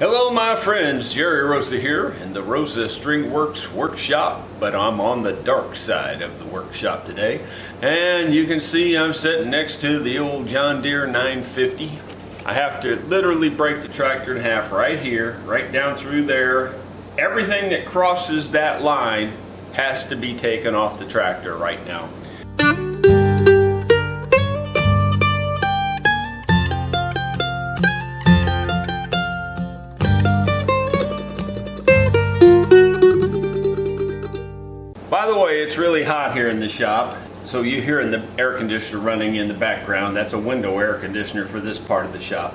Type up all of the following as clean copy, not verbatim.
Hello my friends, Jerry Rosa here in the Rosa String Works workshop, but I'm on the dark side of the workshop today. And you can see I'm sitting next to the old John Deere 950. I have to literally break the tractor in half right here, right down through there. Everything that crosses that line has to be taken off the tractor right now. By the way, it's really hot here in the shop, so you hear the air conditioner running in the background. That's a window air conditioner for this part of the shop.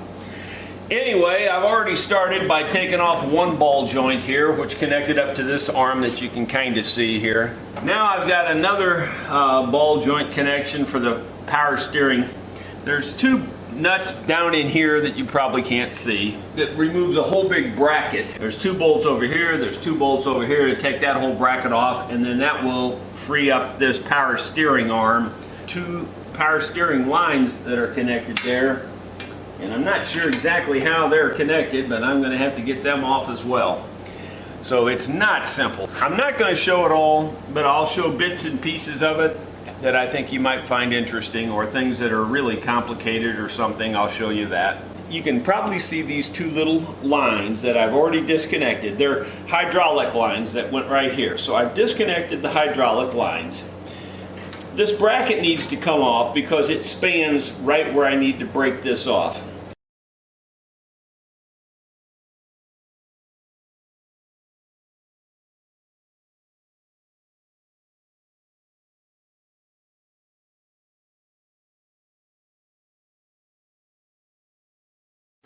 Anyway, I've already started by taking off one ball joint here, which connected up to this arm that you can kind of see here. Now I've got another ball joint connection for the power steering. There's two nuts down in here that you probably can't see that removes a whole big bracket. There's two bolts over here, there's two bolts over here to take that whole bracket off, and then that will free up this power steering arm. Two power steering lines that are connected there, and I'm not sure exactly how they're connected, but I'm going to have to get them off as well. So it's not simple. I'm not going to show it all, but I'll show bits and pieces of it that I think you might find interesting, or things that are really complicated or something. I'll show you that. You can probably see these two little lines that I've already disconnected. They're hydraulic lines that went right here. So I've disconnected the hydraulic lines. This bracket needs to come off because it spans right where I need to break this off.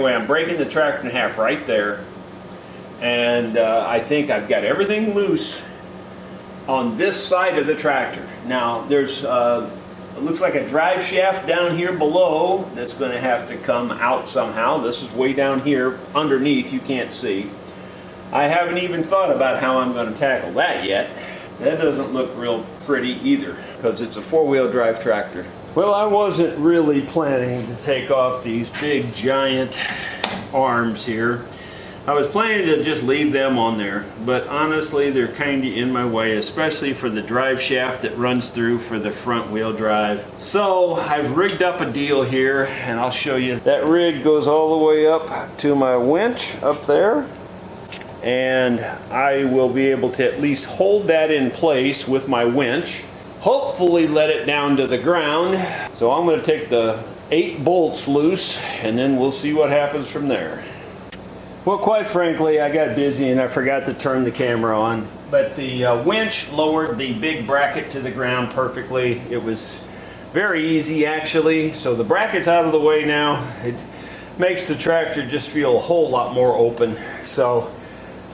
Anyway, I'm breaking the tractor in half right there, and I think I've got everything loose on this side of the tractor. Now there's it looks like a drive shaft down here below that's going to have to come out somehow. This is way down here underneath, you can't see. I haven't even thought about how I'm going to tackle that yet. That doesn't look real pretty either, because it's a four-wheel drive tractor. Well, I wasn't really planning to take off these big giant arms here. I was planning to just leave them on there, but honestly they're kind of in my way, especially for the drive shaft that runs through for the front wheel drive. So I've rigged up a deal here, and I'll show you. That rig goes all the way up to my winch up there, and I will be able to at least hold that in place with my winch. Hopefully let it down to the ground. So I'm going to take the 8 bolts loose, and then we'll see what happens from there. Well, quite frankly, I got busy and I forgot to turn the camera on, but the winch lowered the big bracket to the ground perfectly. It was very easy actually. So the bracket's out of the way now. It makes the tractor just feel a whole lot more open. So,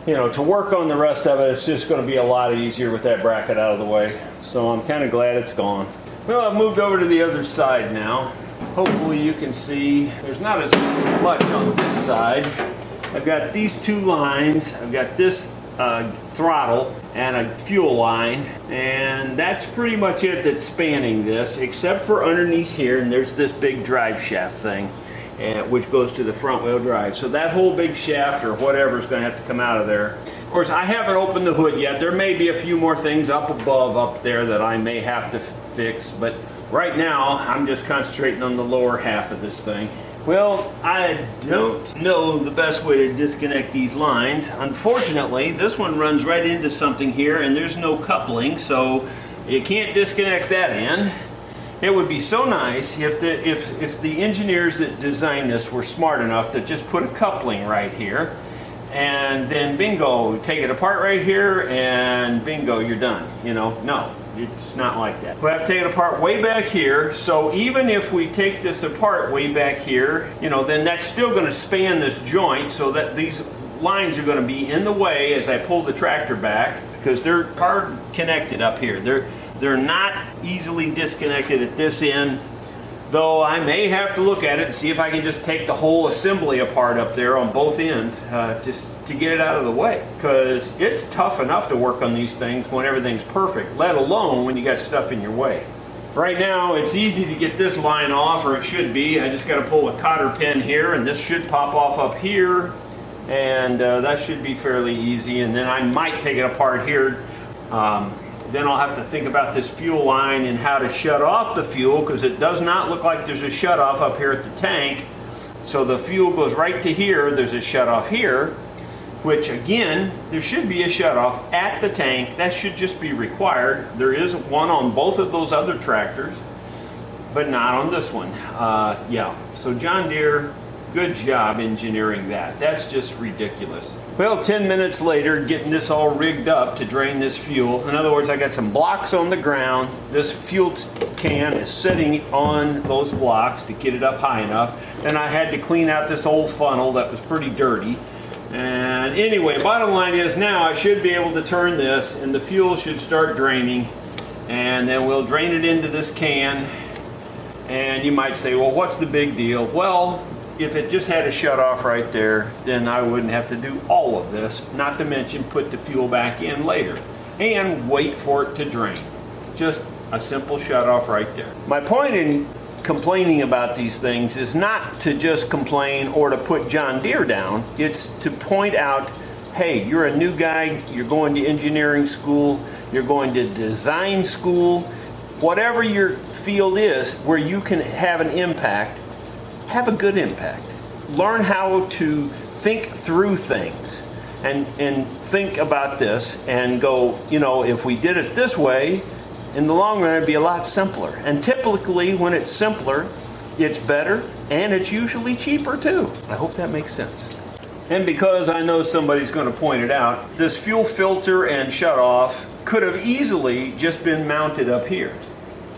you know, to work on the rest of it, it's just going to be a lot easier with that bracket out of the way. So I'm kind of glad it's gone. Well, I've moved over to the other side now. Hopefully you can see there's not as much on this side. I've got these two lines. I've got this throttle and a fuel line, and that's pretty much it that's spanning this, except for underneath here, and there's this big drive shaft thing, which goes to the front wheel drive. So that whole big shaft or whatever is going to have to come out of there. Of course, I haven't opened the hood yet. There may be a few more things up above up there that I may have to fix, but right now I'm just concentrating on the lower half of this thing. Well, I don't know the best way to disconnect these lines. Unfortunately, this one runs right into something here, and there's no coupling, so you can't disconnect that end. It would be so nice if the engineers that designed this were smart enough to just put a coupling right here, and then bingo, take it apart right here, and bingo, you're done. You know, no, it's not like that. We have to take it apart way back here, so even if we take this apart way back here, you know, then that's still going to span this joint, so that these lines are going to be in the way as I pull the tractor back, because they're hard connected up here. They're not easily disconnected at this end, though I may have to look at it and see if I can just take the whole assembly apart up there on both ends, just to get it out of the way. Because it's tough enough to work on these things when everything's perfect, let alone when you got stuff in your way. Right now it's easy to get this line off, or it should be. I just got to pull a cotter pin here, and this should pop off up here. and that should be fairly easy. And then I might take it apart here. Then I'll have to think about this fuel line and how to shut off the fuel, because it does not look like there's a shut off up here at the tank. So the fuel goes right to here. There's a shut off here, which again, there should be a shut off at the tank. That should just be required. There is one on both of those other tractors, but not on this one. Yeah, so John Deere, good job engineering that. That's just ridiculous. Well, 10 minutes later, getting this all rigged up to drain this fuel. In other words, I got some blocks on the ground. This fuel can is sitting on those blocks to get it up high enough. And I had to clean out this old funnel that was pretty dirty. And anyway, bottom line is now I should be able to turn this and the fuel should start draining. And then we'll drain it into this can. And you might say, well, what's the big deal? Well, if it just had a shut off right there, then I wouldn't have to do all of this, not to mention put the fuel back in later and wait for it to drain. Just a simple shut off right there. My point in complaining about these things is not to just complain or to put John Deere down. It's to point out, hey, you're a new guy, you're going to engineering school, you're going to design school, whatever your field is where you can have an impact, have a good impact. Learn how to think through things and think about this and go, you know, if we did it this way, in the long run it'd be a lot simpler. And typically when it's simpler, it's better and it's usually cheaper too. I hope that makes sense. And because I know somebody's going to point it out, this fuel filter and shut off could have easily just been mounted up here.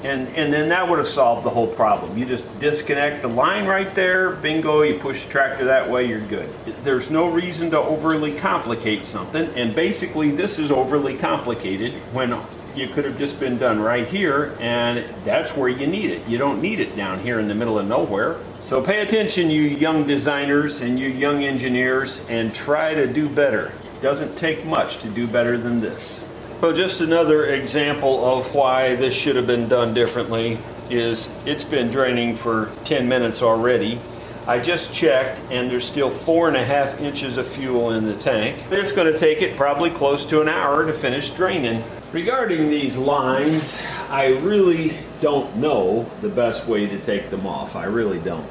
And then that would have solved the whole problem. You just disconnect the line right there, bingo, you push the tractor that way, you're good. There's no reason to overly complicate something, and basically this is overly complicated when you could have just been done right here, and that's where you need it. You don't need it down here in the middle of nowhere. So pay attention, you young designers and you young engineers, and try to do better. It doesn't take much to do better than this. So just another example of why this should have been done differently is it's been draining for 10 minutes already. I just checked and there's still 4.5 inches of fuel in the tank. It's going to take it probably close to an hour to finish draining. Regarding these lines, I really don't know the best way to take them off. I really don't.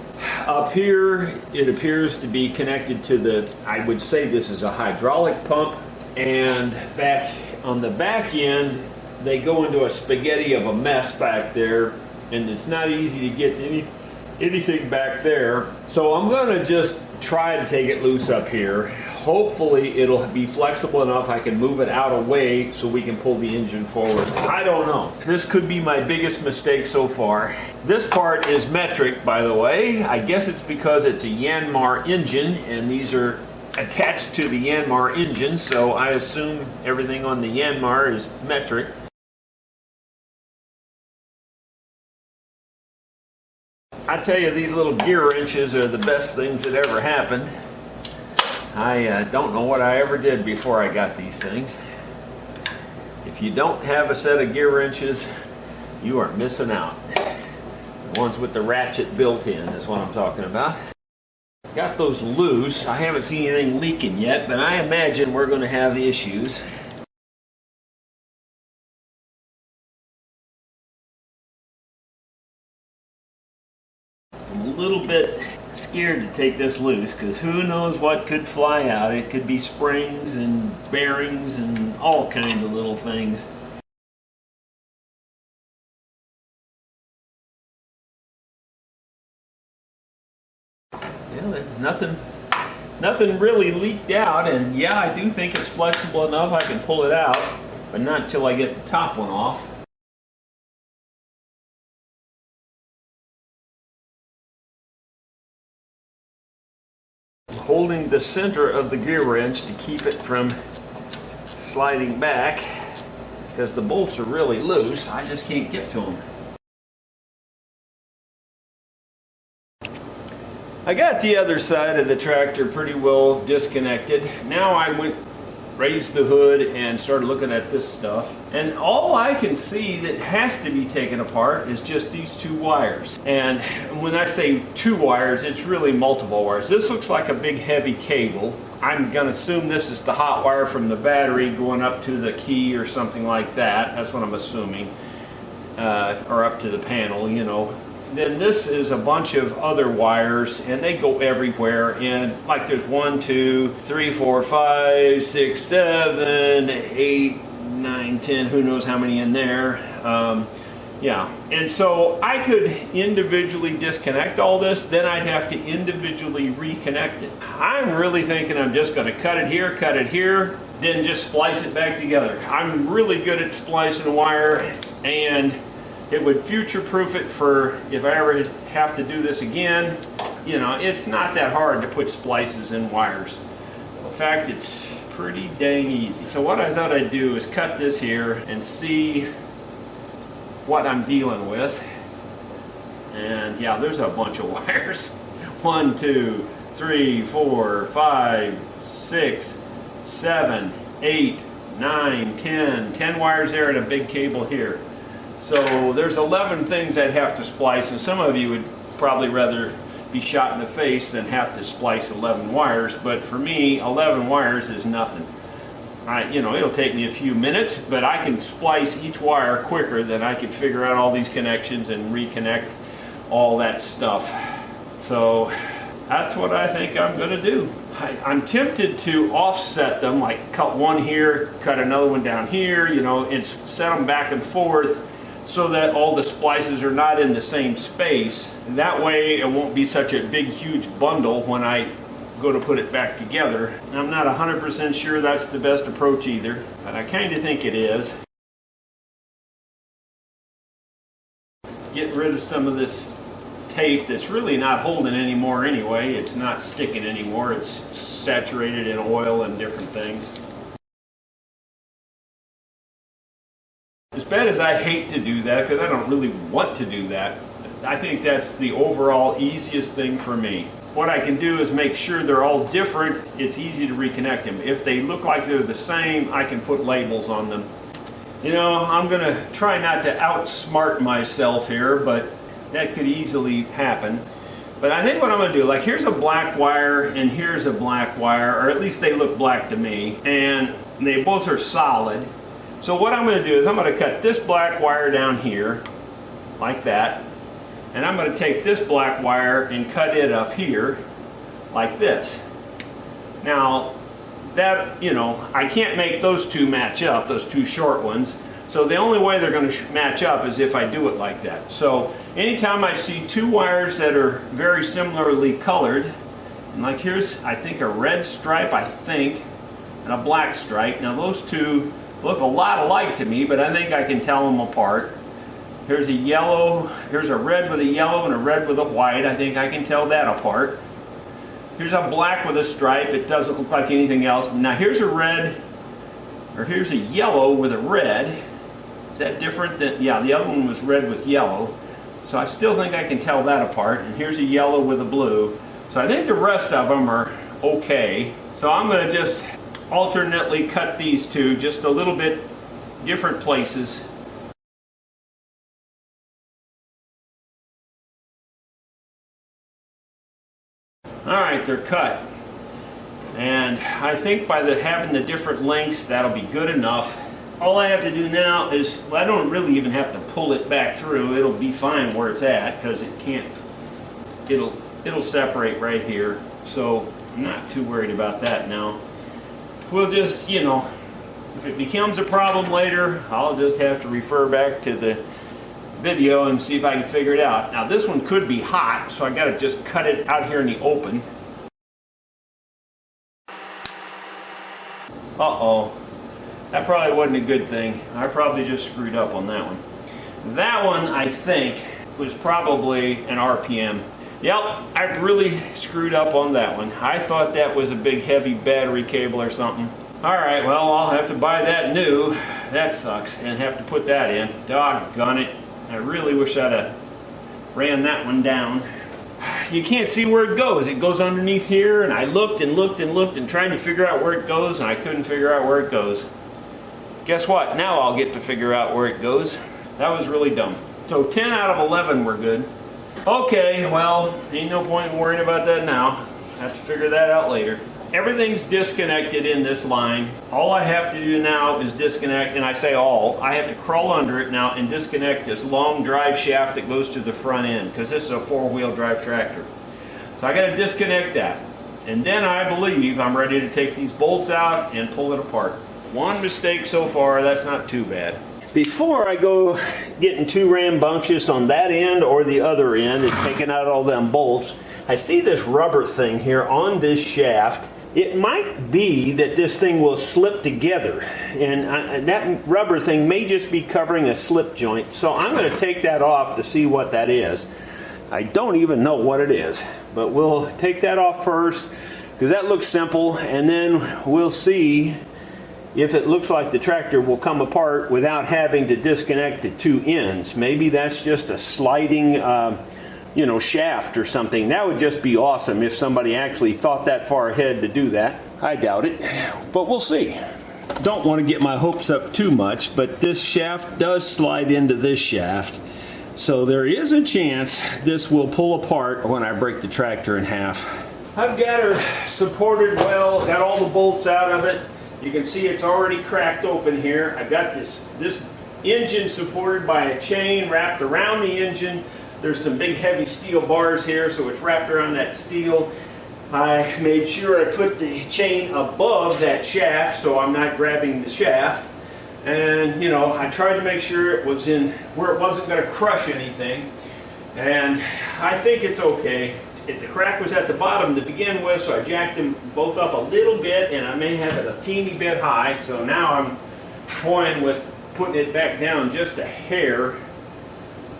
Up here, it appears to be connected to the, I would say this is a hydraulic pump, and back on the back end, they go into a spaghetti of a mess back there, and it's not easy to get to anything back there. So I'm going to just try to take it loose up here. Hopefully it'll be flexible enough I can move it out of way so we can pull the engine forward. I don't know. This could be my biggest mistake so far. This part is metric, by the way. I guess it's because it's a Yanmar engine, and these are attached to the Yanmar engine, so I assume everything on the Yanmar is metric. I tell you, these little gear wrenches are the best things that ever happened. I don't know what I ever did before I got these things. If you don't have a set of gear wrenches, you are missing out. The ones with the ratchet built in is what I'm talking about. Got those loose. I haven't seen anything leaking yet, but I imagine we're going to have issues. I'm a little bit scared to take this loose because who knows what could fly out. It could be springs and bearings and all kinds of little things. Nothing really leaked out, and yeah, I do think it's flexible enough I can pull it out, but not until I get the top one off. I'm holding the center of the gear wrench to keep it from sliding back because the bolts are really loose. I just can't get to them. I got the other side of the tractor pretty well disconnected. Now I raised the hood and started looking at this stuff. And all I can see that has to be taken apart is just these two wires. And when I say two wires, it's really multiple wires. This looks like a big heavy cable. I'm going to assume this is the hot wire from the battery going up to the key or something like that. That's what I'm assuming. Or up to the panel, you know. Then this is a bunch of other wires, and they go everywhere. And like there's 1, 2, 3, 4, 5, 6, 7, 8, 9, 10, who knows how many in there. Yeah, and so I could individually disconnect all this, then I'd have to individually reconnect it. I'm really thinking I'm just going to cut it here, then just splice it back together. I'm really good at splicing wire, and it would future-proof it for if I ever have to do this again. You know, it's not that hard to put splices in wires. In fact, it's pretty dang easy. So what I thought I'd do is cut this here and see what I'm dealing with. And yeah, there's a bunch of wires. 1, 2, 3, 4, 5, 6, 7, 8, 9, 10 wires there and a big cable here. So there's 11 things I'd have to splice, and some of you would probably rather be shot in the face than have to splice 11 wires, but for me 11 wires is nothing. You know, it'll take me a few minutes, but I can splice each wire quicker than I can figure out all these connections and reconnect all that stuff. So that's what I think I'm going to do. I'm tempted to offset them, like cut one here, cut another one down here, you know, and set them back and forth so that all the splices are not in the same space. That way it won't be such a big, huge bundle when I go to put it back together. I'm not 100% sure that's the best approach either, but I kind of think it is. Get rid of some of this tape that's really not holding anymore anyway. It's not sticking anymore. It's saturated in oil and different things. As bad as I hate to do that, because I don't really want to do that, I think that's the overall easiest thing for me. What I can do is make sure they're all different. It's easy to reconnect them. If they look like they're the same, I can put labels on them. You know, I'm going to try not to outsmart myself here, but that could easily happen. But I think what I'm going to do, like here's a black wire and here's a black wire, or at least they look black to me, and they both are solid. So what I'm going to do is I'm going to cut this black wire down here, like that. And I'm going to take this black wire and cut it up here like this. Now that, you know, I can't make those two match up, those two short ones. So the only way they're going to match up is if I do it like that. So anytime I see two wires that are very similarly colored, and like here's, I think, a red stripe, I think, and a black stripe. Now those two look a lot alike to me, but I think I can tell them apart. Here's a yellow, here's a red with a yellow and a red with a white. I think I can tell that apart. Here's a black with a stripe. It doesn't look like anything else. Now here's a red, or here's a yellow with a red. Is that different than, yeah, the other one was red with yellow. So I still think I can tell that apart. And here's a yellow with a blue. So I think the rest of them are okay. So I'm going to just alternately cut these two just a little bit different places. Alright, they're cut. And I think by having the different lengths, that'll be good enough. All I have to do now is, well, I don't really even have to pull it back through. It'll be fine where it's at because it can't, it'll separate right here. So I'm not too worried about that now. We'll just, you know, if it becomes a problem later, I'll just have to refer back to the video and see if I can figure it out. Now this one could be hot, so I got to just cut it out here in the open. Uh-oh. That probably wasn't a good thing. I probably just screwed up on that one. That one, I think, was probably an RPM. Yep, I really screwed up on that one. I thought that was a big heavy battery cable or something. Alright, well, I'll have to buy that new. That sucks, and have to put that in. Doggone it. I really wish I'd have ran that one down. You can't see where it goes. It goes underneath here, and I looked and looked and looked and trying to figure out where it goes, and I couldn't figure out where it goes. Guess what? Now I'll get to figure out where it goes. That was really dumb. So 10 out of 11 were good. Okay, well, ain't no point in worrying about that now. Have to figure that out later. everything's disconnected in this line. All I have to do now is disconnect, and I say all, I have to crawl under it now and disconnect this long drive shaft that goes to the front end, because this is a 4-wheel drive tractor. So I got to disconnect that. And then I believe I'm ready to take these bolts out and pull it apart. One mistake so far, that's not too bad. Before I go getting too rambunctious on that end or the other end and taking out all them bolts, I see this rubber thing here on this shaft. It might be that this thing will slip together, and that rubber thing may just be covering a slip joint. So I'm going to take that off to see what that is. I don't even know what it is, but we'll take that off first because that looks simple, and then we'll see if it looks like the tractor will come apart without having to disconnect the two ends. Maybe that's just a sliding shaft or something. That would just be awesome if somebody actually thought that far ahead to do that. I doubt it, but we'll see. Don't want to get my hopes up too much, but this shaft does slide into this shaft. So there is a chance this will pull apart when I break the tractor in half. I've got her supported well, got all the bolts out of it. You can see it's already cracked open here. I've got this engine supported by a chain wrapped around the engine. There's some big heavy steel bars here, so it's wrapped around that steel. I made sure I put the chain above that shaft so I'm not grabbing the shaft. And I tried to make sure it was in where it wasn't going to crush anything. And I think it's okay. The crack was at the bottom to begin with, so I jacked them both up a little bit, and I may have it a teeny bit high. So now I'm toying with putting it back down just a hair,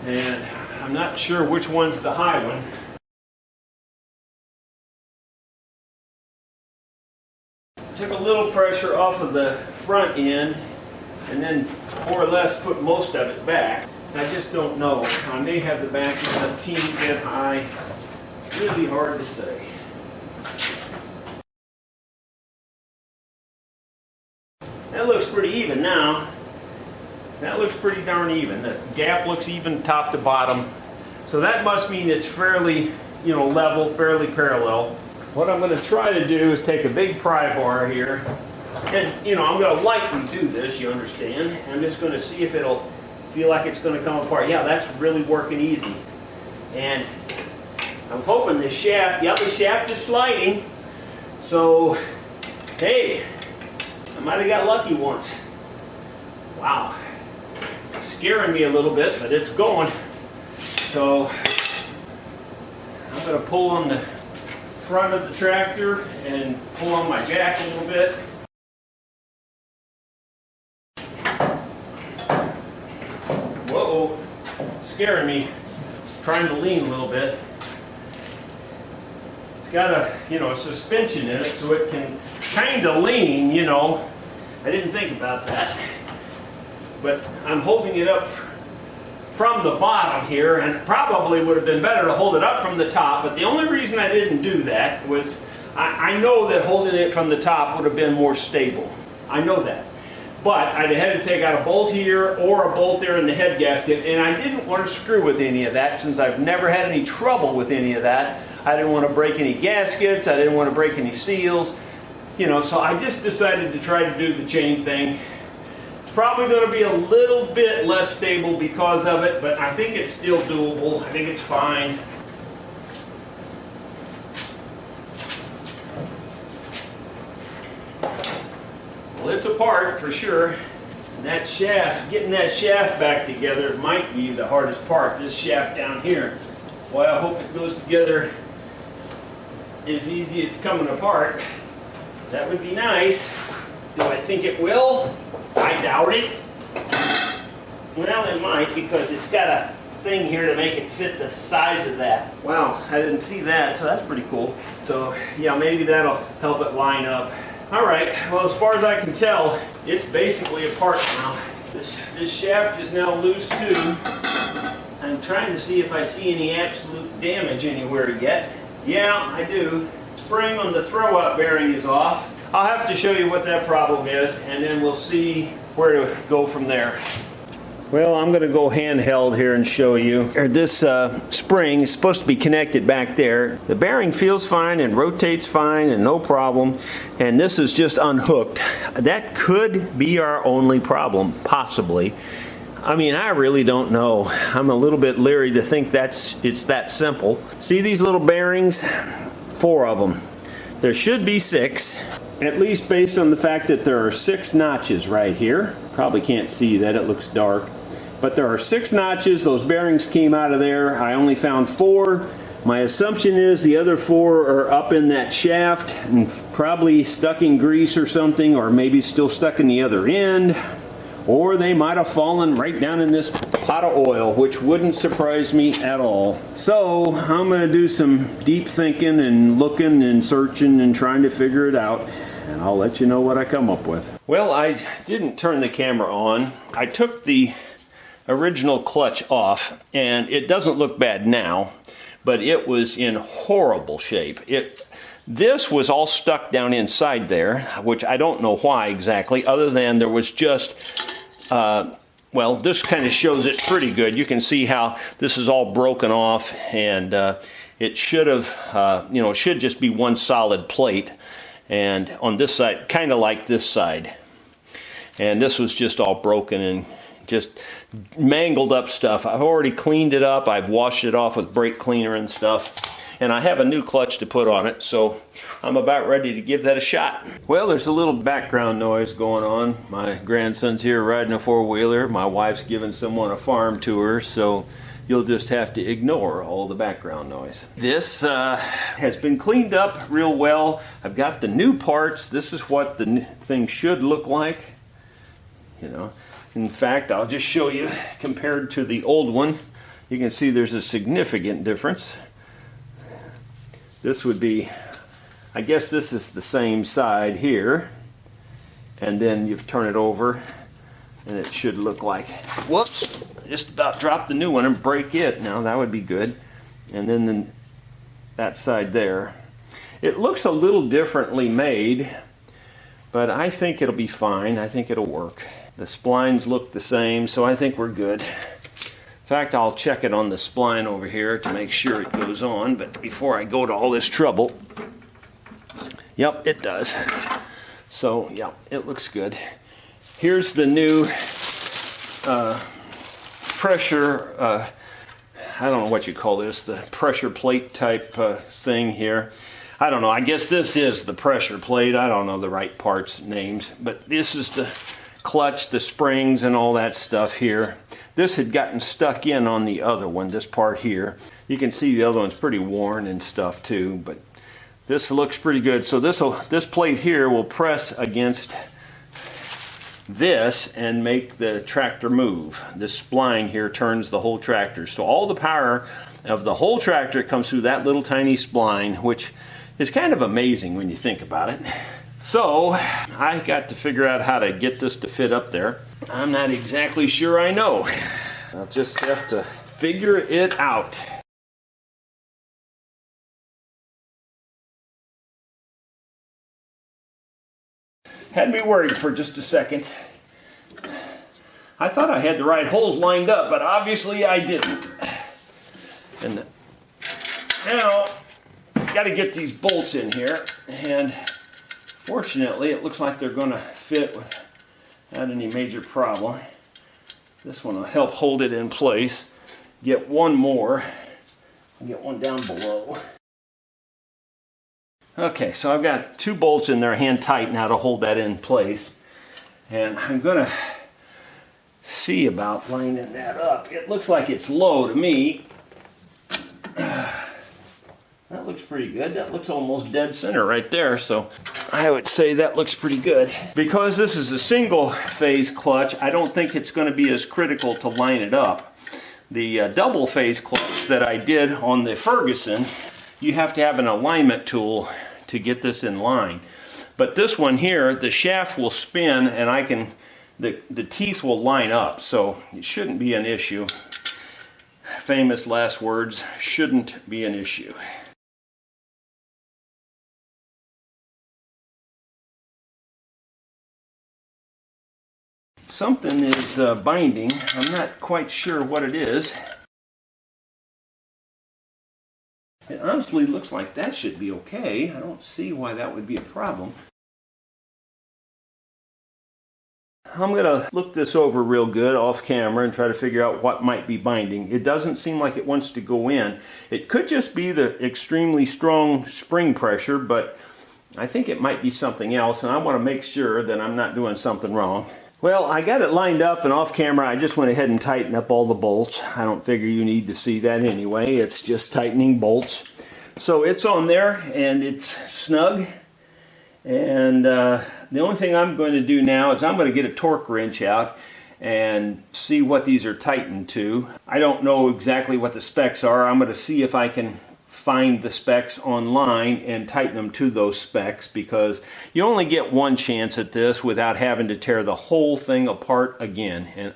and I'm not sure which one's the high one. Took a little pressure off of the front end, and then more or less put most of it back. I just don't know. I may have the back a teeny bit high. Really hard to say. That looks pretty even now. That looks pretty darn even. The gap looks even top to bottom. So that must mean it's fairly, level, fairly parallel. What I'm going to try to do is take a big pry bar here. And, I'm going to lightly do this, you understand. I'm just going to see if it'll feel like it's going to come apart. Yeah, that's really working easy. And I'm hoping the shaft is sliding. So, hey, I might have got lucky once. Wow. It's scaring me a little bit, but it's going. So, I'm going to pull on the front of the tractor and pull on my jack a little bit. Whoa, scaring me. Trying to lean a little bit. It's got a suspension in it, so it can kind of lean, I didn't think about that. But I'm holding it up from the bottom here, and it probably would have been better to hold it up from the top, but the only reason I didn't do that was I know that holding it from the top would have been more stable. I know that. But I'd have had to take out a bolt here or a bolt there in the head gasket, and I didn't want to screw with any of that since I've never had any trouble with any of that. I didn't want to break any gaskets, I didn't want to break any seals, so I just decided to try to do the chain thing. It's probably going to be a little bit less stable because of it, but I think it's still doable. I think it's fine. Well, it's apart for sure. And that shaft, getting that shaft back together might be the hardest part. This shaft down here. Boy, I hope it goes together as easy as it's coming apart. That would be nice. Do I think it will? I doubt it. Well, it might, because it's got a thing here to make it fit the size of that. Wow, I didn't see that, so that's pretty cool. So, yeah, maybe that'll help it line up. All right, well, as far as I can tell, it's basically apart now. This shaft is now loose too. I'm trying to see if I see any absolute damage anywhere yet. Yeah, I do. Spring on the throw-up bearing is off. I'll have to show you what that problem is, and then we'll see where to go from there. Well, I'm going to go handheld here and show you. This spring is supposed to be connected back there. The bearing feels fine and rotates fine and no problem. And this is just unhooked. That could be our only problem, possibly. I mean, I really don't know. I'm a little bit leery to think it's that simple. See these little bearings? 4 of them. There should be 6. At least based on the fact that there are 6 notches right here. Probably can't see that, it looks dark. But there are 6 notches, those bearings came out of there. I only found 4. My assumption is the other 4 are up in that shaft and probably stuck in grease or something, or maybe still stuck in the other end. Or they might have fallen right down in this pot of oil, which wouldn't surprise me at all. So I'm going to do some deep thinking and looking and searching and trying to figure it out. And I'll let you know what I come up with. Well, I didn't turn the camera on. I took the original clutch off, and it doesn't look bad now, but it was in horrible shape. This was all stuck down inside there, which I don't know why exactly, other than there was just, well, this kind of shows it pretty good. You can see how this is all broken off, and it should have, it should just be one solid plate. And on this side, kind of like this side. And this was just all broken and just mangled up stuff. I've already cleaned it up. I've washed it off with brake cleaner and stuff. And I have a new clutch to put on it, so I'm about ready to give that a shot. Well, there's a little background noise going on. My grandson's here riding a four-wheeler. My wife's giving someone a farm tour, so you'll just have to ignore all the background noise. This has been cleaned up real well. I've got the new parts. This is what the thing should look like. In fact, I'll just show you compared to the old one. You can see there's a significant difference. This would be, I guess this is the same side here. And then you turn it over and it should look like, whoops, I just about dropped the new one and break it. Now that would be good. And then that side there. It looks a little differently made, but I think it'll be fine. I think it'll work. The splines look the same, so I think we're good. In fact, I'll check it on the spline over here to make sure it goes on, but before I go to all this trouble, yep, it does. So, yep, it looks good. Here's the new pressure, I don't know what you call this, the pressure plate type thing here. I don't know, I guess this is the pressure plate. I don't know the right parts names, but this is the clutch, the springs, and all that stuff here. This had gotten stuck in on the other one, this part here. You can see the other one's pretty worn and stuff too, but this looks pretty good. So this plate here will press against this and make the tractor move. This spline here turns the whole tractor. So all the power of the whole tractor comes through that little tiny spline, which is kind of amazing when you think about it. So I got to figure out how to get this to fit up there. I'm not exactly sure I know. I'll just have to figure it out. Had me worried for just a second. I thought I had the right holes lined up, but obviously I didn't. And now, got to get these bolts in here, and fortunately it looks like they're going to fit without any major problem. This one will help hold it in place. Get one more, get one down below. Okay, so I've got 2 bolts in there hand tight now to hold that in place, and I'm going to see about lining that up. It looks like it's low to me. That looks pretty good. That looks almost dead center right there, so I would say that looks pretty good. Because this is a single phase clutch, I don't think it's going to be as critical to line it up. The double phase clutch that I did on the Ferguson, you have to have an alignment tool to get this in line. But this one here, the shaft will spin and the teeth will line up, so it shouldn't be an issue. Famous last words, shouldn't be an issue. Something is binding. I'm not quite sure what it is. It honestly looks like that should be okay. I don't see why that would be a problem. I'm going to look this over real good off camera and try to figure out what might be binding. It doesn't seem like it wants to go in. It could just be the extremely strong spring pressure, but I think it might be something else, and I want to make sure that I'm not doing something wrong. Well, I got it lined up, and off camera I just went ahead and tightened up all the bolts. I don't figure you need to see that anyway. It's just tightening bolts. So it's on there, and it's snug. And the only thing I'm going to do now is I'm going to get a torque wrench out and see what these are tightened to. I don't know exactly what the specs are. I'm going to see if I can find the specs online and tighten them to those specs, because you only get one chance at this without having to tear the whole thing apart again. And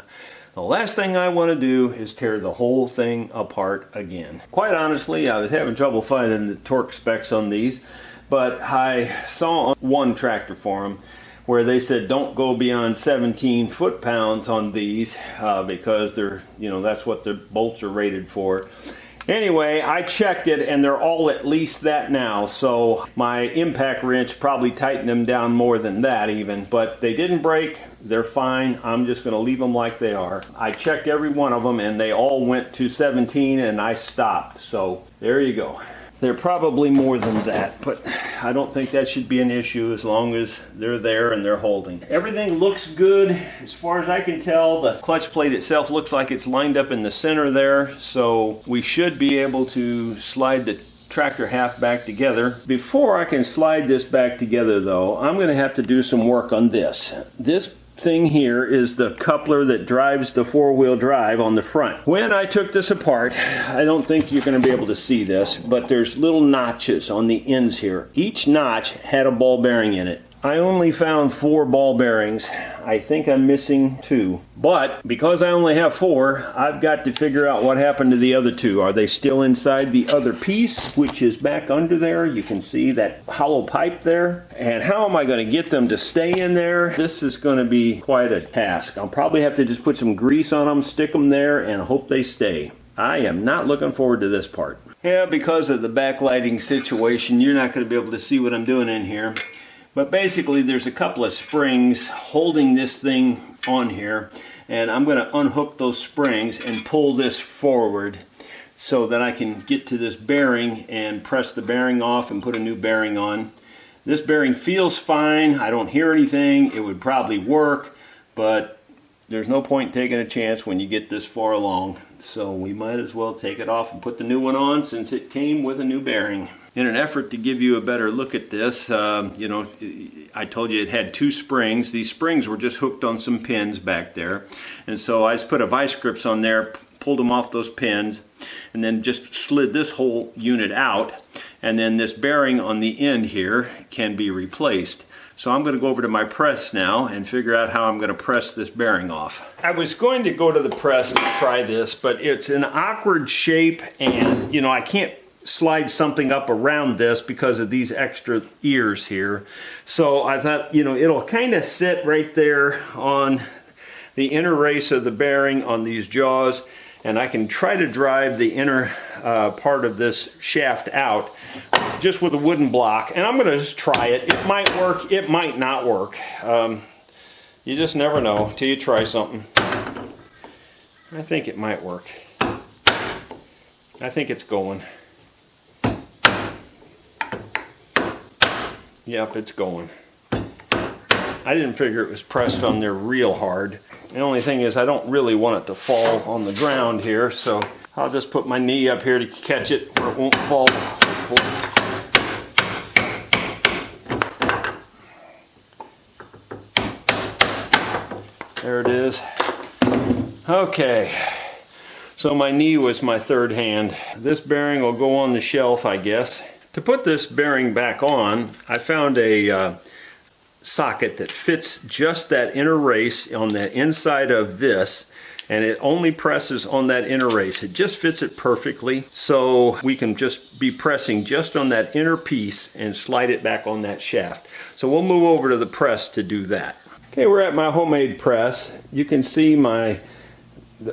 the last thing I want to do is tear the whole thing apart again. Quite honestly, I was having trouble finding the torque specs on these. But I saw one tractor forum where they said don't go beyond 17 foot-pounds on these because they're, that's what the bolts are rated for. Anyway, I checked it and they're all at least that now. So my impact wrench probably tightened them down more than that even. But they didn't break. They're fine. I'm just going to leave them like they are. I checked every one of them and they all went to 17 and I stopped. So there you go. They're probably more than that, but I don't think that should be an issue as long as they're there and they're holding. Everything looks good as far as I can tell. The clutch plate itself looks like it's lined up in the center there, so we should be able to slide the tractor half back together. Before I can slide this back together though, I'm going to have to do some work on this. This thing here is the coupler that drives the four-wheel drive on the front. When I took this apart, I don't think you're going to be able to see this, but there's little notches on the ends here. Each notch had a ball bearing in it. I only found 4 ball bearings. I think I'm missing 2. But because I only have 4, I've got to figure out what happened to the other 2. Are they still inside the other piece, which is back under there? You can see that hollow pipe there. And how am I going to get them to stay in there? This is going to be quite a task. I'll probably have to just put some grease on them, stick them there, and hope they stay. I am not looking forward to this part. Yeah, because of the backlighting situation, you're not going to be able to see what I'm doing in here. But basically there's a couple of springs holding this thing on here, and I'm going to unhook those springs and pull this forward so that I can get to this bearing and press the bearing off and put a new bearing on. This bearing feels fine. I don't hear anything. It would probably work, but there's no point taking a chance when you get this far along. So we might as well take it off and put the new one on since it came with a new bearing. In an effort to give you a better look at this, I told you it had 2 springs. These springs were just hooked on some pins back there. And so I just put a vice grips on there, pulled them off those pins, and then just slid this whole unit out. And then this bearing on the end here can be replaced. So I'm going to go over to my press now and figure out how I'm going to press this bearing off. I was going to go to the press and try this, but it's an awkward shape, and I can't slide something up around this because of these extra ears here. So I thought, it'll kind of sit right there on the inner race of the bearing on these jaws, and I can try to drive the inner part of this shaft out just with a wooden block. And I'm going to just try it. It might work, it might not work. You just never know till you try something. I think it might work. I think it's going. Yep, it's going. I didn't figure it was pressed on there real hard. The only thing is I don't really want it to fall on the ground here, so I'll just put my knee up here to catch it where it won't fall. There it is. Okay, so my knee was my third hand. This bearing will go on the shelf, I guess. To put this bearing back on, I found a socket that fits just that inner race on the inside of this, and it only presses on that inner race. It just fits it perfectly, so we can just be pressing just on that inner piece and slide it back on that shaft. So we'll move over to the press to do that. Okay, we're at my homemade press. You can see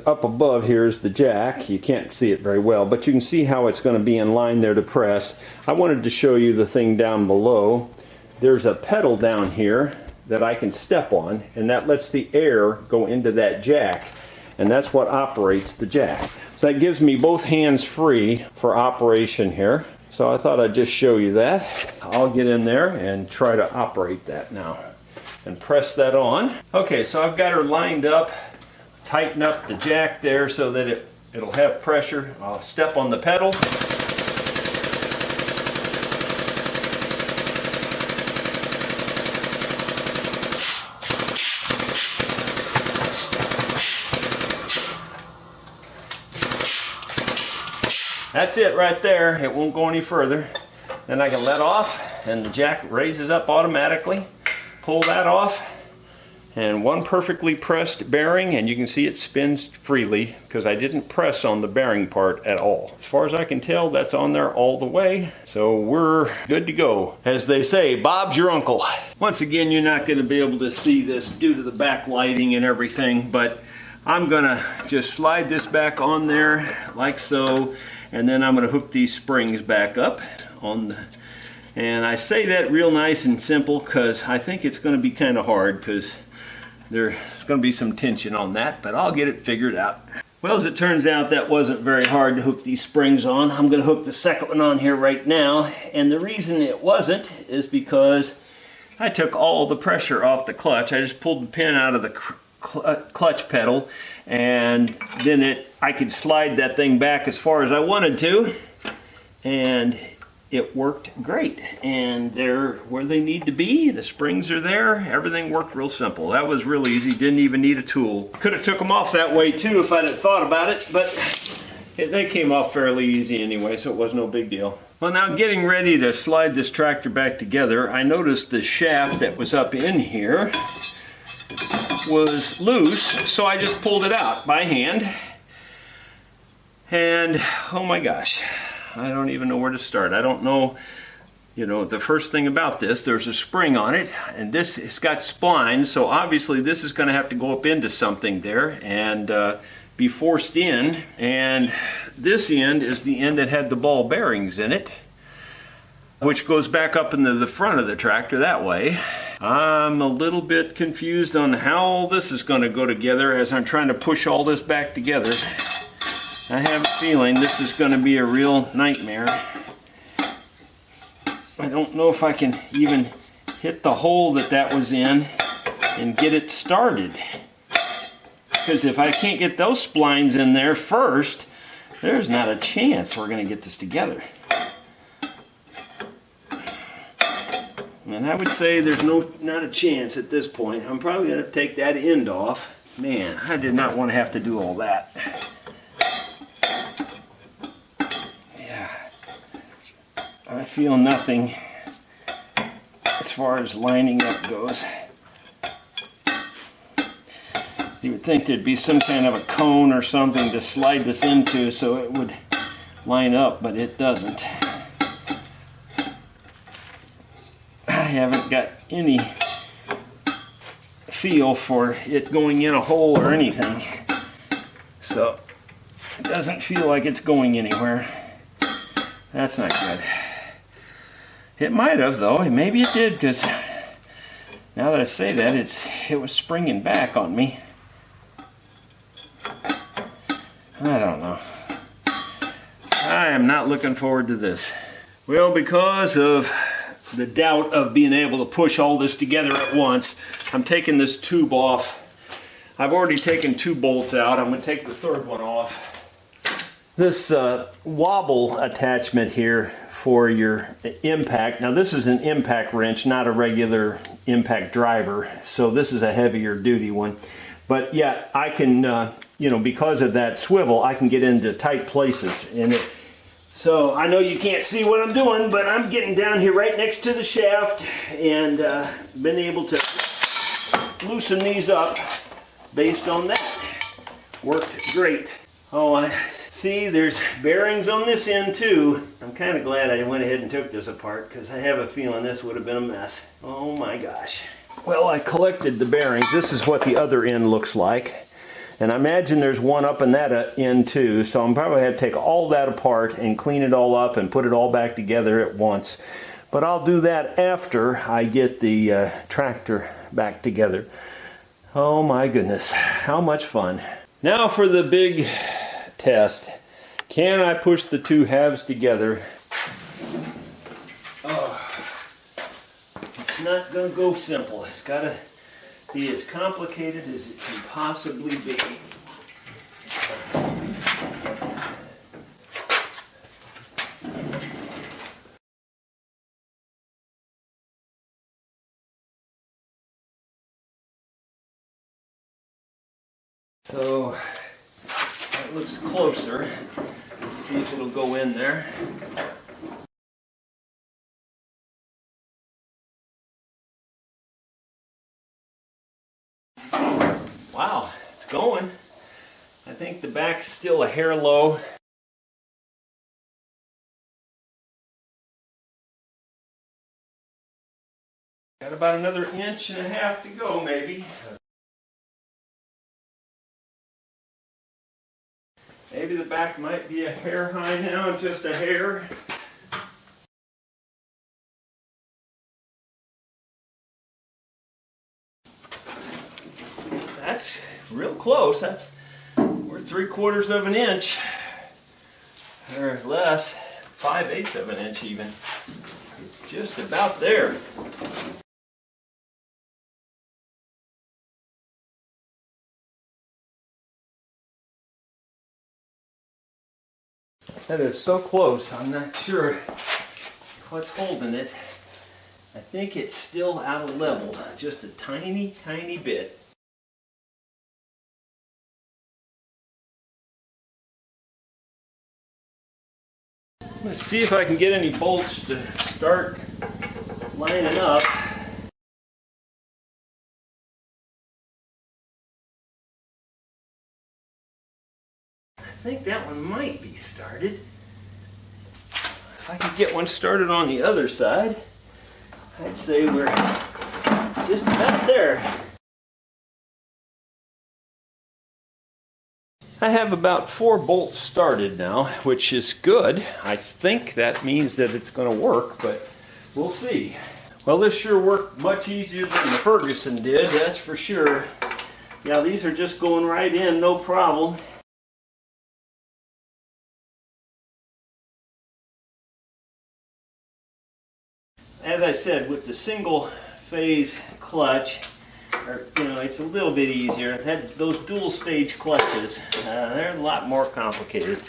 up above here is the jack. You can't see it very well, but you can see how it's going to be in line there to press. I wanted to show you the thing down below. There's a pedal down here that I can step on, and that lets the air go into that jack, and that's what operates the jack. So that gives me both hands free for operation here. So I thought I'd just show you that. I'll get in there and try to operate that now and press that on. Okay, so I've got her lined up. Tighten up the jack there so that it'll have pressure. I'll step on the pedal. That's it right there. It won't go any further. Then I can let off and the jack raises up automatically. Pull that off. And one perfectly pressed bearing, and you can see it spins freely because I didn't press on the bearing part at all. As far as I can tell, that's on there all the way. So we're good to go. As they say, Bob's your uncle. Once again, you're not going to be able to see this due to the backlighting and everything, but I'm going to just slide this back on there like so, and then I'm going to hook these springs back up on the... And I say that real nice and simple because I think it's going to be kind of hard because there's going to be some tension on that, but I'll get it figured out. Well, as it turns out, that wasn't very hard to hook these springs on. I'm going to hook the second one on here right now, and the reason it wasn't is because I took all the pressure off the clutch. I just pulled the pin out of the clutch pedal, and then I could slide that thing back as far as I wanted to, and it worked great, and they're where they need to be. The springs are there. Everything worked real simple. That was real easy. Didn't even need a tool. Could have took them off that way too if I'd have thought about it, but they came off fairly easy anyway, so it was no big deal. Well, now getting ready to slide this tractor back together, I noticed the shaft that was up in here was loose, so I just pulled it out by hand. And oh my gosh, I don't even know where to start. I don't know, the first thing about this, there's a spring on it, and it's got splines, so obviously this is going to have to go up into something there and be forced in, and this end is the end that had the ball bearings in it, which goes back up into the front of the tractor that way. I'm a little bit confused on how all this is going to go together as I'm trying to push all this back together. I have a feeling this is going to be a real nightmare. I don't know if I can even hit the hole that was in and get it started. Because if I can't get those splines in there first, there's not a chance we're going to get this together. And I would say there's not a chance at this point. I'm probably going to take that end off. Man, I did not want to have to do all that. I feel nothing as far as lining up goes. You would think there'd be some kind of a cone or something to slide this into so it would line up, but it doesn't. I haven't got any feel for it going in a hole or anything, so it doesn't feel like it's going anywhere. That's not good. It might have, though. Maybe it did, because now that I say that, it was springing back on me. I don't know. I am not looking forward to this. Well, because of the doubt of being able to push all this together at once, I'm taking this tube off. I've already taken 2 bolts out. I'm going to take the third one off. This wobble attachment here for your impact. Now this is an impact wrench, not a regular impact driver, so this is a heavier duty one. But yeah, I can, because of that swivel, I can get into tight places in it. So I know you can't see what I'm doing, but I'm getting down here right next to the shaft and been able to loosen these up based on that. Worked great. Oh, I see there's bearings on this end too. I'm kind of glad I went ahead and took this apart because I have a feeling this would have been a mess. Oh my gosh. Well, I collected the bearings. This is what the other end looks like. And I imagine there's one up in that end too, so I'm probably going to take all that apart and clean it all up and put it all back together at once. But I'll do that after I get the tractor back together. Oh my goodness, how much fun. Now for the big test. Can I push the two halves together? Oh, it's not going to go simple. It's got to be as complicated as it can possibly be. So that looks closer. Let's see if it'll go in there. Wow, it's going. I think the back's still a hair low. Got about another 1.5 inches to go, maybe. Maybe the back might be a hair high now, just a hair. That's real close. We're 3/4 of an inch, or less, 5/8 of an inch even. It's just about there. That is so close. I'm not sure what's holding it. I think it's still out of level, just a tiny, tiny bit. Let's see if I can get any bolts to start lining up. I think that one might be started. If I could get one started on the other side, I'd say we're just about there. I have about 4 bolts started now, which is good. I think that means that it's going to work, but we'll see. Well, this sure worked much easier than the Ferguson did, that's for sure. Yeah, these are just going right in, no problem. As I said, with the single phase clutch, it's a little bit easier. Those dual stage clutches, they're a lot more complicated.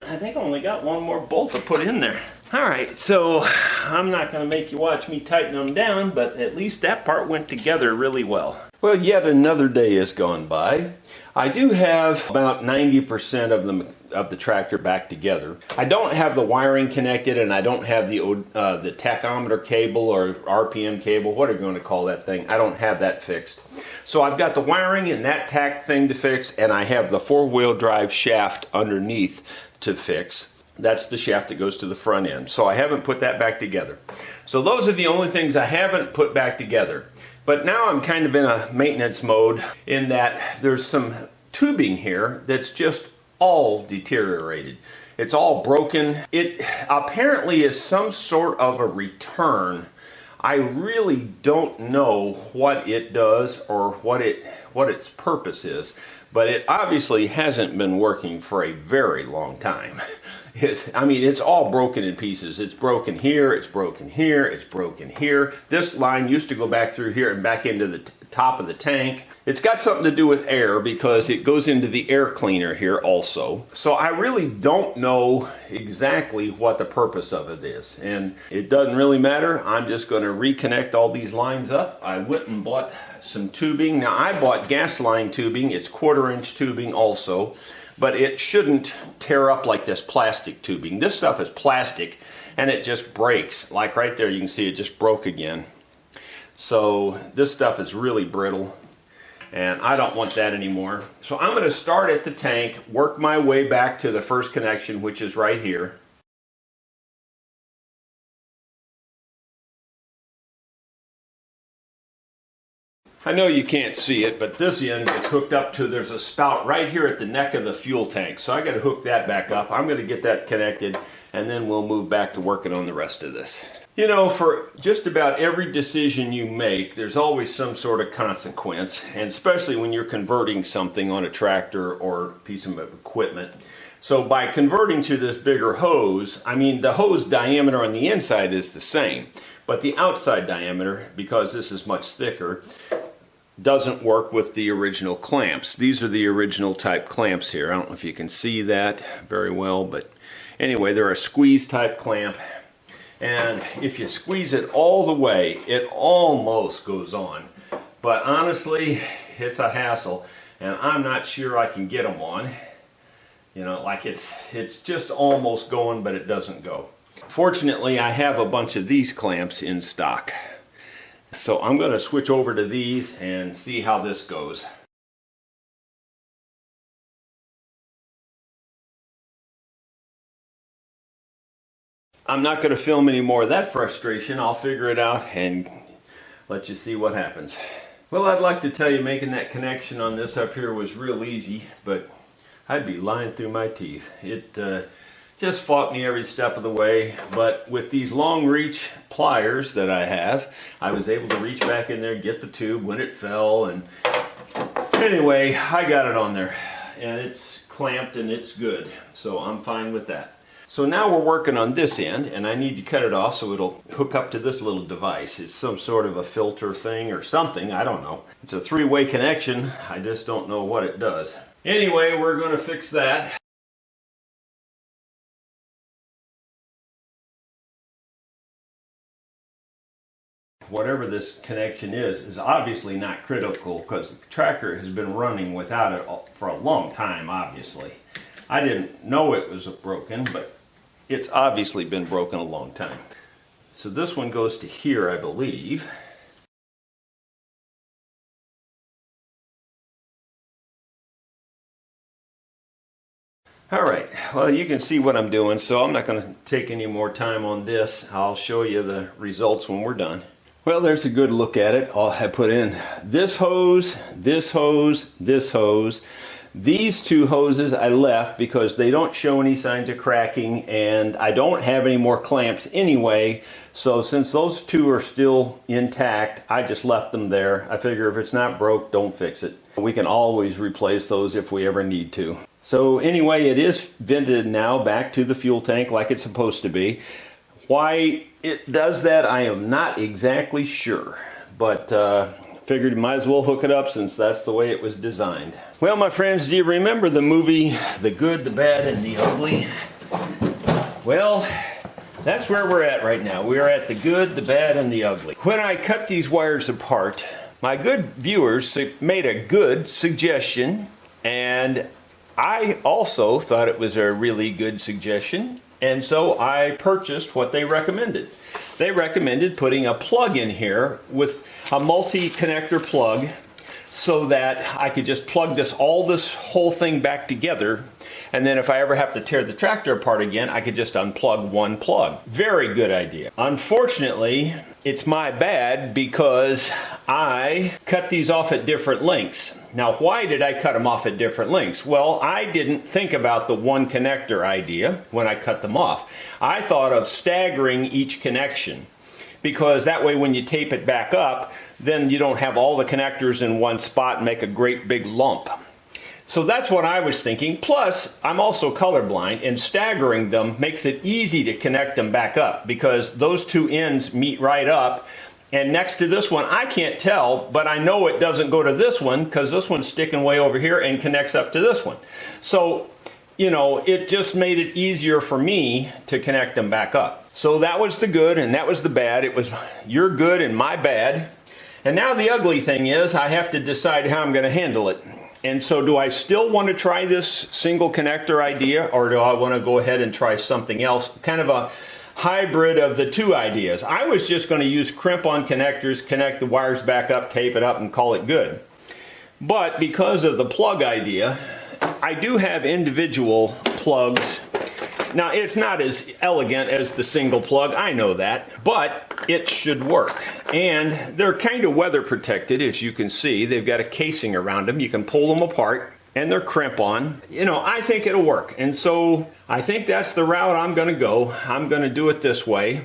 I think I only got one more bolt to put in there. Alright, so I'm not going to make you watch me tighten them down, but at least that part went together really well. Well, yet another day has gone by. I do have about 90% of the tractor back together. I don't have the wiring connected, and I don't have the tachometer cable or RPM cable, what are you going to call that thing? I don't have that fixed. So I've got the wiring and that tach thing to fix, and I have the 4-wheel drive shaft underneath to fix. That's the shaft that goes to the front end. So I haven't put that back together. So those are the only things I haven't put back together. But now I'm kind of in a maintenance mode in that there's some tubing here that's just all deteriorated. It's all broken. It apparently is some sort of a return. I really don't know what it does or what its purpose is, but it obviously hasn't been working for a very long time. It's all broken in pieces. It's broken here, it's broken here, it's broken here. This line used to go back through here and back into the top of the tank. It's got something to do with air because it goes into the air cleaner here also. So I really don't know exactly what the purpose of it is. And it doesn't really matter. I'm just going to reconnect all these lines up. I went and bought some tubing. Now I bought gas line tubing. It's 1/4-inch tubing also. But it shouldn't tear up like this plastic tubing. This stuff is plastic and it just breaks. Like right there, you can see it just broke again. So this stuff is really brittle and I don't want that anymore. So I'm going to start at the tank, work my way back to the first connection, which is right here. I know you can't see it, but this end is hooked up to, there's a spout right here at the neck of the fuel tank. So I got to hook that back up. I'm going to get that connected, and then we'll move back to working on the rest of this. You know, for just about every decision you make, there's always some sort of consequence, and especially when you're converting something on a tractor or piece of equipment. So by converting to this bigger hose, I mean the hose diameter on the inside is the same, but the outside diameter, because this is much thicker, doesn't work with the original clamps. These are the original type clamps here. I don't know if you can see that very well, but anyway, they're a squeeze type clamp. And if you squeeze it all the way, it almost goes on. But honestly, it's a hassle, and I'm not sure I can get them on. You know, like it's just almost going, but it doesn't go. Fortunately, I have a bunch of these clamps in stock. So I'm going to switch over to these and see how this goes. I'm not going to film any more of that frustration. I'll figure it out and let you see what happens. Well, I'd like to tell you making that connection on this up here was real easy, but I'd be lying through my teeth. It just fought me every step of the way, but with these long reach pliers that I have, I was able to reach back in there, get the tube when it fell, and anyway, I got it on there, and it's clamped and it's good, so I'm fine with that. So now we're working on this end, and I need to cut it off so it'll hook up to this little device. It's some sort of a filter thing or something, I don't know. It's a three-way connection, I just don't know what it does. Anyway, we're going to fix that. Whatever this connection is obviously not critical because the tractor has been running without it for a long time, obviously. I didn't know it was broken, but it's obviously been broken a long time. So this one goes to here, I believe. Alright, well you can see what I'm doing, so I'm not going to take any more time on this. I'll show you the results when we're done. Well, there's a good look at it. I put in this hose, this hose, this hose. These two hoses I left because they don't show any signs of cracking, and I don't have any more clamps anyway. So since those two are still intact, I just left them there. I figure if it's not broke, don't fix it. We can always replace those if we ever need to. So anyway, it is vented now back to the fuel tank like it's supposed to be. Why it does that, I am not exactly sure, but figured you might as well hook it up since that's the way it was designed. Well, my friends, do you remember the movie The Good, the Bad, and the Ugly? Well, that's where we're at right now. We're at the good, the bad, and the ugly. When I cut these wires apart, my good viewers made a good suggestion, and I also thought it was a really good suggestion. And so I purchased what they recommended. They recommended putting a plug in here with a multi-connector plug so that I could just plug this whole thing back together, and then if I ever have to tear the tractor apart again, I could just unplug one plug. Very good idea. Unfortunately, it's my bad because I cut these off at different lengths. Now, why did I cut them off at different lengths? Well, I didn't think about the one connector idea when I cut them off. I thought of staggering each connection, because that way when you tape it back up, then you don't have all the connectors in one spot and make a great big lump. So that's what I was thinking. Plus, I'm also colorblind, and staggering them makes it easy to connect them back up because those two ends meet right up. And next to this one, I can't tell, but I know it doesn't go to this one because this one's sticking way over here and connects up to this one. So, you know, it just made it easier for me to connect them back up. So that was the good and that was the bad. It was your good and my bad. And now the ugly thing is I have to decide how I'm going to handle it. And so do I still want to try this single connector idea, or do I want to go ahead and try something else? Kind of a hybrid of the two ideas. I was just going to use crimp-on connectors, connect the wires back up, tape it up, and call it good. But because of the plug idea, I do have individual plugs Now, it's not as elegant as the single plug, I know that, but it should work. And they're kind of weather protected, as you can see. They've got a casing around them. You can pull them apart, and they're crimp-on. You know, I think it'll work. And so I think that's the route I'm going to go. I'm going to do it this way,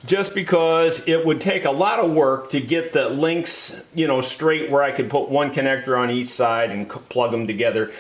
just because it would take a lot of work to get the links, you know, straight where I could put one connector on each side and plug them together.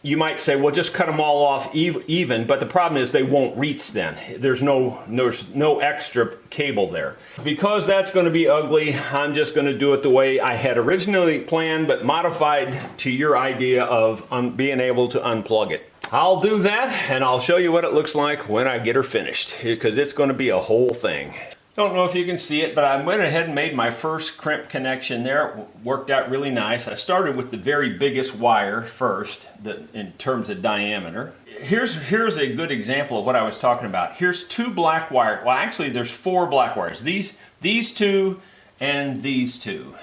You might say, well, just cut them all off even, but the problem is they won't reach then. There's no extra cable there. Because that's going to be ugly, I'm just going to do it the way I had originally planned, but modified to your idea of being able to unplug it. I'll do that, and I'll show you what it looks like when I get her finished, because it's going to be a whole thing. Don't know if you can see it, but I went ahead and made my first crimp connection there. It worked out really nice. I started with the very biggest wire first, in terms of diameter. Here's a good example of what I was talking about. Here's two black wires. Well, actually, there's four black wires. These two and these two.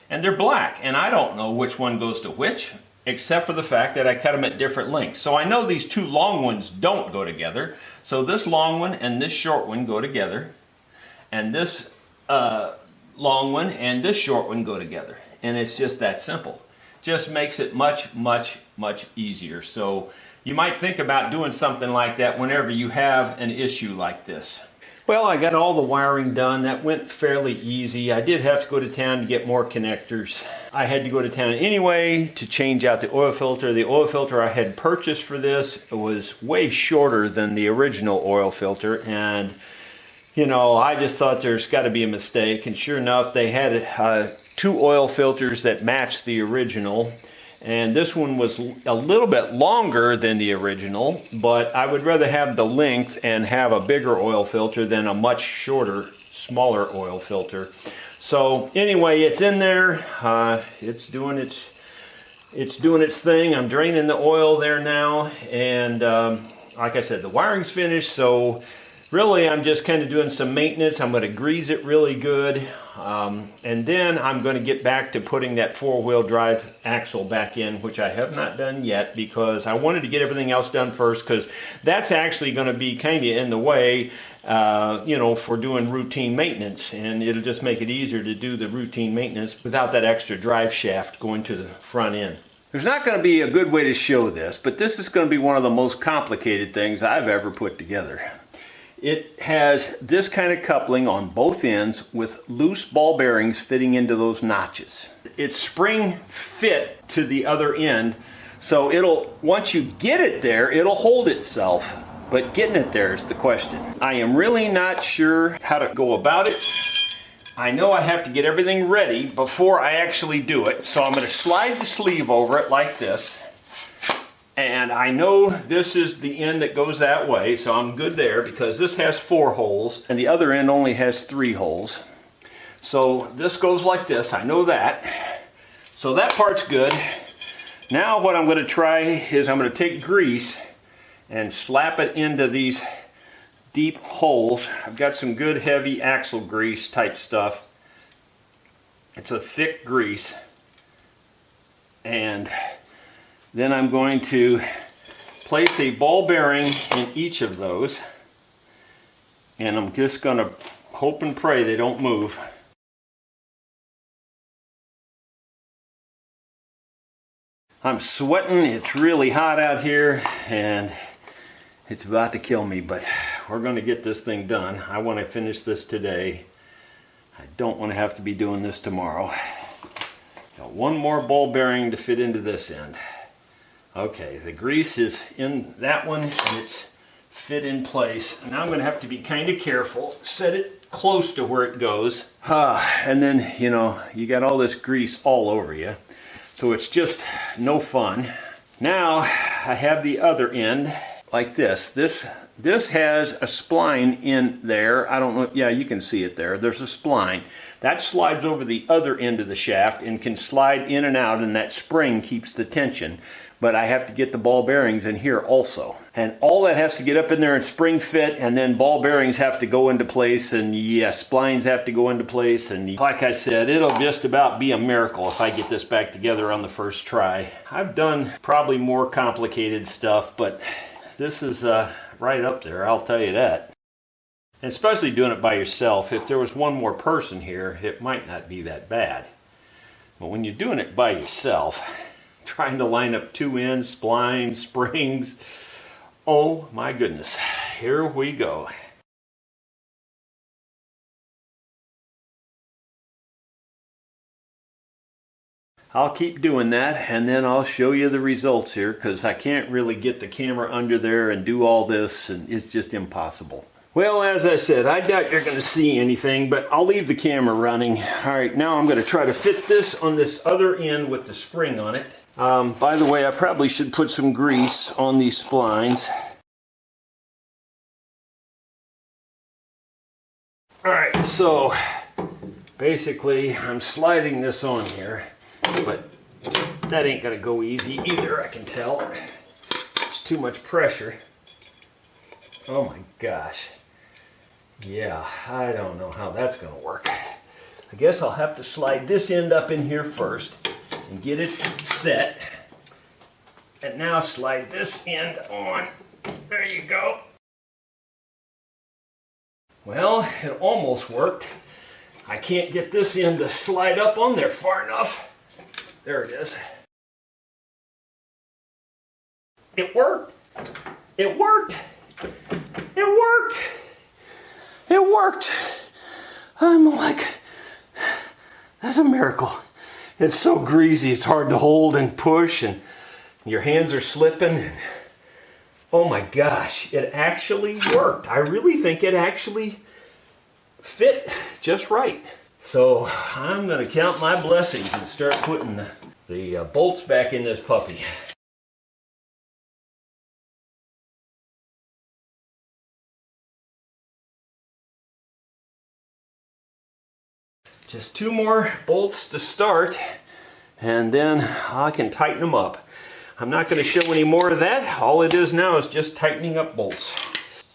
And they're black, and I don't know which one goes to which, except for the fact that I cut them at different lengths. So I know these two long ones don't go together. So this long one and this short one go together. And this long one and this short one go together. And it's just that simple. Just makes it much, much, much easier. So you might think about doing something like that whenever you have an issue like this. Well, I got all the wiring done. That went fairly easy. I did have to go to town to get more connectors. I had to go to town anyway to change out the oil filter. The oil filter I had purchased for this was way shorter than the original oil filter, and you know, I just thought there's got to be a mistake, and sure enough, they had two oil filters that matched the original, and this one was a little bit longer than the original, but I would rather have the length and have a bigger oil filter than a much shorter, smaller oil filter. So anyway, it's in there. It's doing its thing. I'm draining the oil there now, and like I said, the wiring's finished, so really, I'm just kind of doing some maintenance. I'm going to grease it really good. And then I'm going to get back to putting that four-wheel drive axle back in, which I have not done yet because I wanted to get everything else done first, because that's actually going to be kind of in the way, you know, for doing routine maintenance. And it'll just make it easier to do the routine maintenance without that extra drive shaft going to the front end. There's not going to be a good way to show this, but this is going to be one of the most complicated things I've ever put together. It has this kind of coupling on both ends with loose ball bearings fitting into those notches. It's spring fit to the other end, so it'll, once you get it there, it'll hold itself, but getting it there is the question. I am really not sure how to go about it. I know I have to get everything ready before I actually do it, so I'm going to slide the sleeve over it like this. And I know this is the end that goes that way, so I'm good there because this has 4 holes and the other end only has 3 holes. So this goes like this, I know that. So that part's good. Now what I'm going to try is I'm going to take grease and slap it into these deep holes. I've got some good heavy axle grease type stuff. It's a thick grease. And then I'm going to place a ball bearing in each of those, and I'm just going to hope and pray they don't move. I'm sweating, it's really hot out here, and it's about to kill me, but we're going to get this thing done. I want to finish this today. I don't want to have to be doing this tomorrow. Got one more ball bearing to fit into this end. Okay, the grease is in that one and it's fit in place. Now I'm going to have to be kind of careful. Set it close to where it goes. And then, you know, you got all this grease all over you. So it's just no fun. Now I have the other end like this. This has a spline in there. I don't know. Yeah, you can see it there. There's a spline. That slides over the other end of the shaft and can slide in and out, and that spring keeps the tension. But I have to get the ball bearings in here also. And all that has to get up in there and spring fit, and then ball bearings have to go into place, and yes, splines have to go into place. And like I said, it'll just about be a miracle if I get this back together on the first try. I've done probably more complicated stuff, but this is right up there, I'll tell you that. And especially doing it by yourself, if there was one more person here, it might not be that bad. But when you're doing it by yourself, trying to line up two ends, splines, springs, oh my goodness, here we go. I'll keep doing that, and then I'll show you the results here, because I can't really get the camera under there and do all this, and it's just impossible. Well, as I said, I doubt you're going to see anything, but I'll leave the camera running. All right, now I'm going to try to fit this on this other end with the spring on it. By the way, I probably should put some grease on these splines. All right, so basically I'm sliding this on here, but that ain't gonna go easy either, I can tell. There's too much pressure. Oh my gosh. Yeah, I don't know how that's gonna work. I guess I'll have to slide this end up in here first and get it set. And now slide this end on. There you go. Well, it almost worked. I can't get this end to slide up on there far enough. There it is. It worked. It worked. It worked. It worked. I'm like, that's a miracle. It's so greasy, it's hard to hold and push, and your hands are slipping. And oh my gosh, it actually worked. I really think it actually fit just right. So I'm going to count my blessings and start putting the bolts back in this puppy. Just 2 more bolts to start, and then I can tighten them up. I'm not going to show any more of that. All it is now is just tightening up bolts.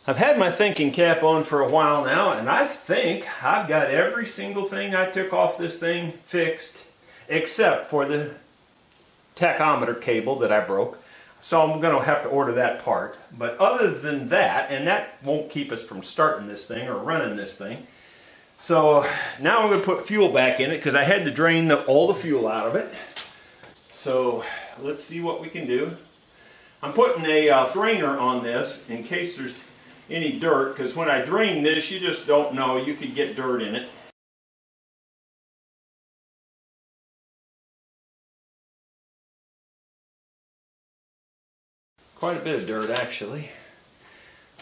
I've had my thinking cap on for a while now, and I think I've got every single thing I took off this thing fixed, except for the tachometer cable that I broke. So I'm going to have to order that part. But other than that, and that won't keep us from starting this thing or running this thing. So now I'm going to put fuel back in it, because I had to drain all the fuel out of it. So let's see what we can do. I'm putting a drainer on this in case there's any dirt, because when I drain this, you just don't know, you could get dirt in it. Quite a bit of dirt, actually.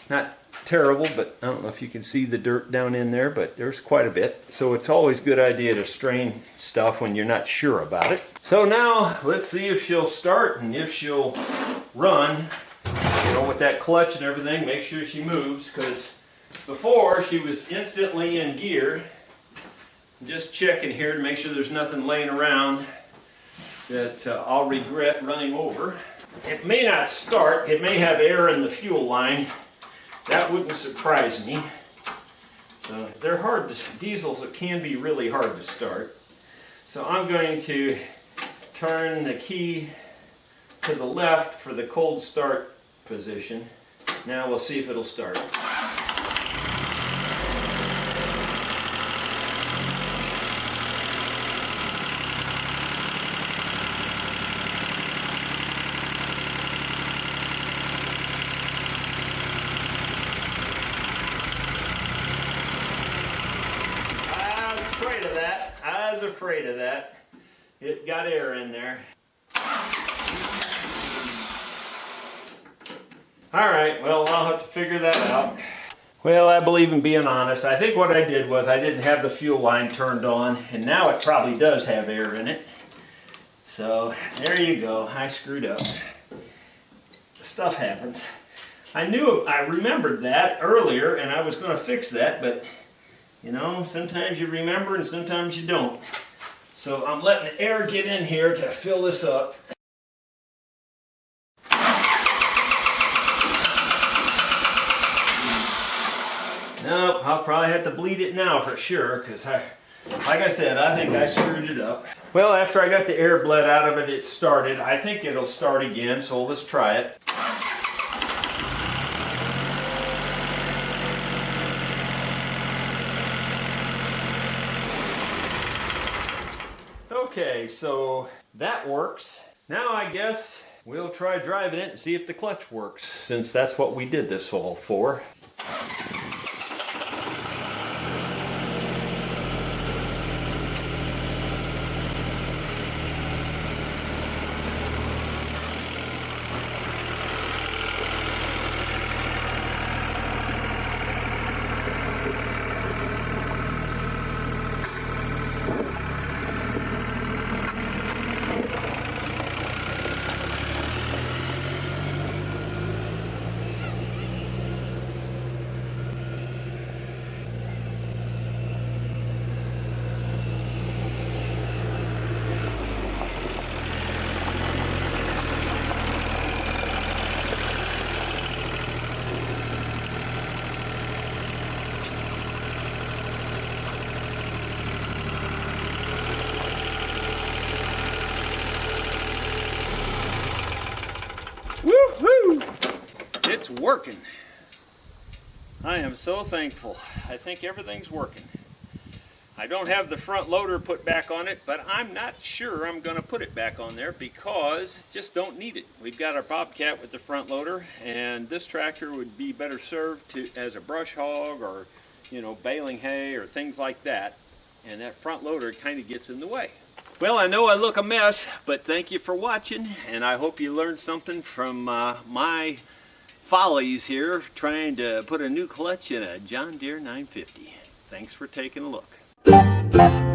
Not terrible, but I don't know if you can see the dirt down in there, but there's quite a bit. So it's always a good idea to strain stuff when you're not sure about it. So now let's see if she'll start and if she'll run. You know, with that clutch and everything, make sure she moves, because before she was instantly in gear. I'm just checking here to make sure there's nothing laying around that I'll regret running over. It may not start. It may have air in the fuel line. That wouldn't surprise me. So they're hard to, diesels can be really hard to start. So I'm going to turn the key to the left for the cold start position. Now we'll see if it'll start. I was afraid of that. It got air in there. Alright, well, I'll have to figure that out. Well, I believe in being honest. I think what I did was I didn't have the fuel line turned on, and now it probably does have air in it. So, there you go. I screwed up. Stuff happens. I remembered that earlier, and I was going to fix that, but you know, sometimes you remember and sometimes you don't. So I'm letting the air get in here to fill this up. Nope, I'll probably have to bleed it now for sure, because like I said, I think I screwed it up. Well, after I got the air bled out of it, it started. I think it'll start again, so let's try it. Okay, so that works. Now I guess we'll try driving it and see if the clutch works, since that's what we did this all for. Woohoo! It's working. I am so thankful. I think everything's working. I don't have the front loader put back on it, but I'm not sure I'm going to put it back on there because just don't need it. We've got our Bobcat with the front loader, and this tractor would be better served as a brush hog or, baling hay or things like that. And that front loader kind of gets in the way. Well, I know I look a mess, but thank you for watching, and I hope you learned something from my follies here trying to put a new clutch in a John Deere 950. Thanks for taking a look.